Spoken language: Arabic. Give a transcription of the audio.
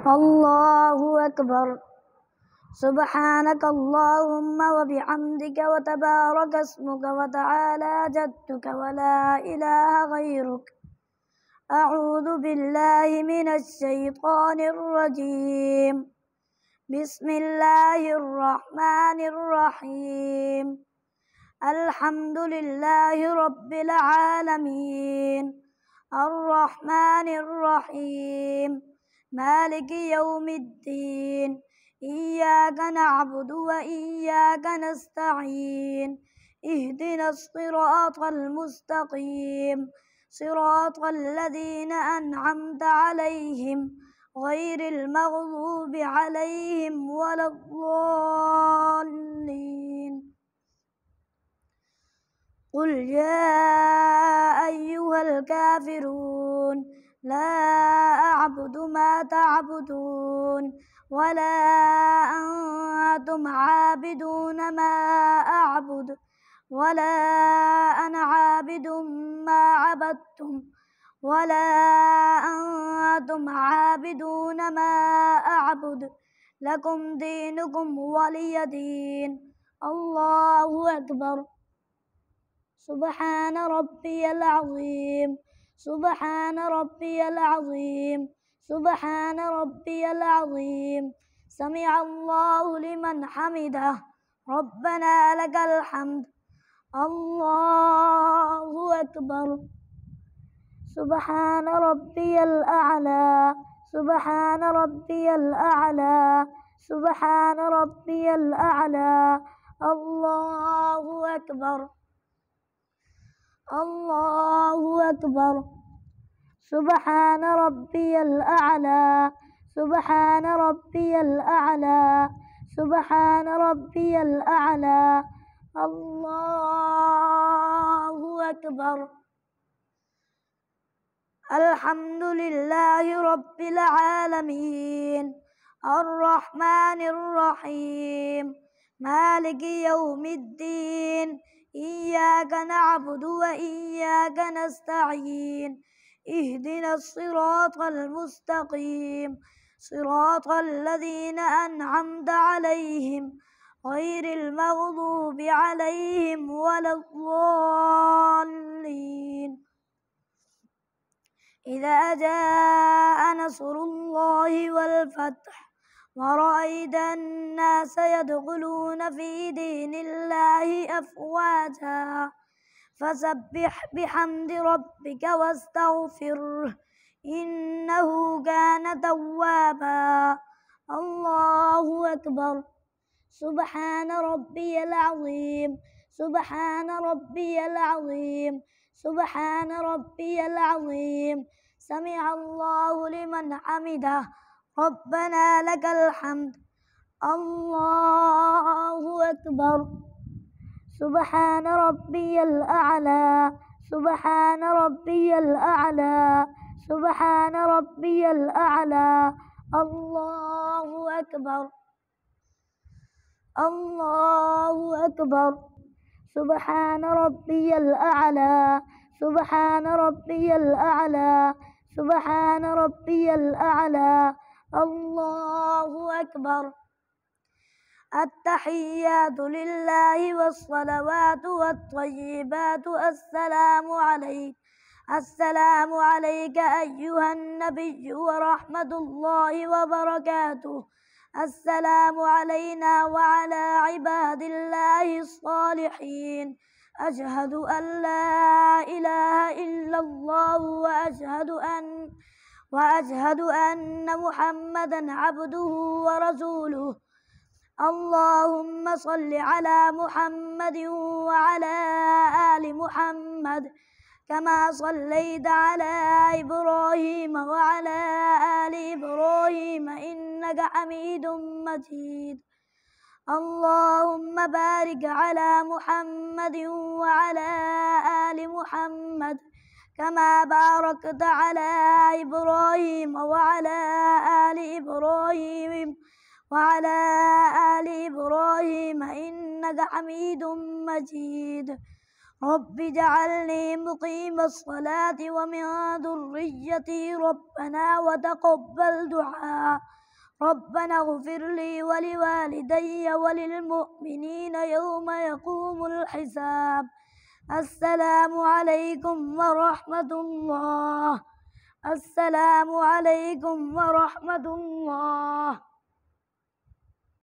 الله أكبر. سبحانك اللهم وبحمدك وتبارك اسمك وتعالى جدك ولا إله غيرك. أعوذ بالله من الشيطان الرجيم. بسم الله الرحمن الرحيم. الحمد لله رب العالمين الرحمن الرحيم مالك يوم الدين. إياك نعبد وإياك نستعين. اهدنا الصراط المستقيم صراط الذين أنعمت عليهم غير المغضوب عليهم ولا الضالين. قل يا أيها الكافرون لا أعبد ما تعبدون ولا أنتم عابدون ما أعبد ولا أنا عابد ما عبدتم ولا أنتم عابدون ما أعبد لكم دينكم ولي دين. الله أكبر. سبحان ربي العظيم سبحان ربي العظيم سبحان ربي العظيم. سمع الله لمن حمده ربنا لك الحمد. الله أكبر. سبحان ربي الأعلى سبحان ربي الأعلى سبحان ربي الأعلى. الله أكبر. الله أكبر. سبحان ربي الأعلى سبحان ربي الأعلى سبحان ربي الأعلى. الله أكبر. الحمد لله رب العالمين الرحمن الرحيم مالك يوم الدين. إياك نعبد وإياك نستعين. اهدنا الصراط المستقيم صراط الذين أنعمت عليهم غير المغضوب عليهم ولا الضالين. إذا جاء نصر الله والفتح ورأيت الناس يدخلون في دين الله أفواجا فسبح بحمد ربك واستغفره إنه كان توابا. الله أكبر. سبحان ربي العظيم سبحان ربي العظيم سبحان ربي العظيم. سمع الله لمن حمده ربنا لك الحمد. الله أكبر. سبحان ربي الأعلى سبحان ربي الأعلى سبحان ربي الأعلى. الله أكبر. الله أكبر. سبحان ربي الأعلى سبحان ربي الأعلى سبحان ربي الأعلى. الله أكبر. التحيات لله والصلوات والطيبات. السلام عليك أيها النبي ورحمة الله وبركاته. السلام علينا وعلى عباد الله الصالحين. أشهد أن لا إله إلا الله وأشهد أن محمدا عبده ورسوله. اللهم صل على محمد وعلى آل محمد كما صليت على إبراهيم وعلى آل إبراهيم إنك حميد مجيد. اللهم بارك على محمد وعلى آل محمد كما باركت على إبراهيم وعلى آل إبراهيم إنك حميد مجيد. رب اجعلني مقيم الصلاة ومن ذريتي ربنا وتقبل دعاء ربنا اغفر لي ولوالدي وللمؤمنين يوم يقوم الحساب. السلام عليكم ورحمة الله. السلام عليكم ورحمة الله.